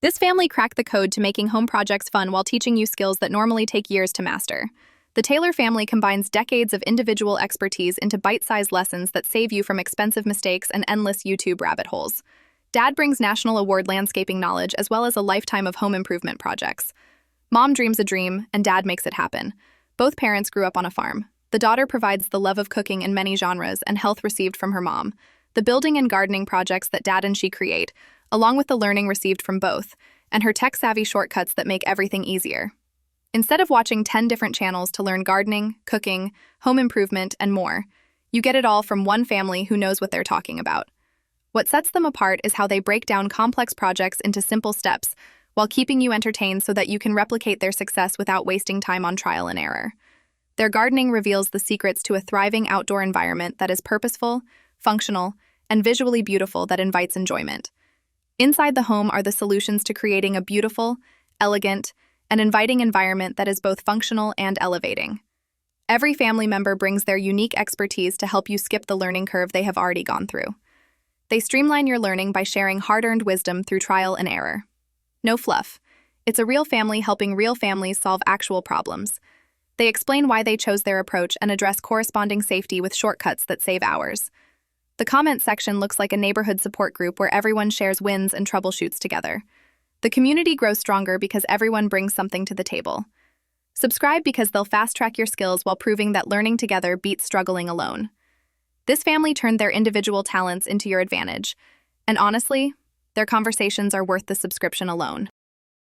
This family cracked the code to making home projects fun while teaching you skills that normally take years to master. The Taylor family combines decades of individual expertise into bite-sized lessons that save you from expensive mistakes and endless YouTube rabbit holes. Dad brings national award landscaping knowledge as well as a lifetime of home improvement projects. Mom dreams a dream, and Dad makes it happen. Both parents grew up on a farm. The daughter provides the love of cooking in many genres and health received from her mom. The building and gardening projects that Dad and she create, along with the learning received from both, and her tech-savvy shortcuts that make everything easier. Instead of watching 10 different channels to learn gardening, cooking, home improvement, and more, you get it all from one family who knows what they're talking about. What sets them apart is how they break down complex projects into simple steps while keeping you entertained so that you can replicate their success without wasting time on trial and error. Their gardening reveals the secrets to a thriving outdoor environment that is purposeful, functional, and visually beautiful that invites enjoyment. Inside the home are the solutions to creating a beautiful, elegant, and inviting environment that is both functional and elevating. Every family member brings their unique expertise to help you skip the learning curve they have already gone through. They streamline your learning by sharing hard-earned wisdom through trial and error. No fluff. It's a real family helping real families solve actual problems. They explain why they chose their approach and address corresponding safety with shortcuts that save hours. The comment section looks like a neighborhood support group where everyone shares wins and troubleshoots together. The community grows stronger because everyone brings something to the table. Subscribe because they'll fast-track your skills while proving that learning together beats struggling alone. This family turned their individual talents into your advantage, and honestly, their conversations are worth the subscription alone.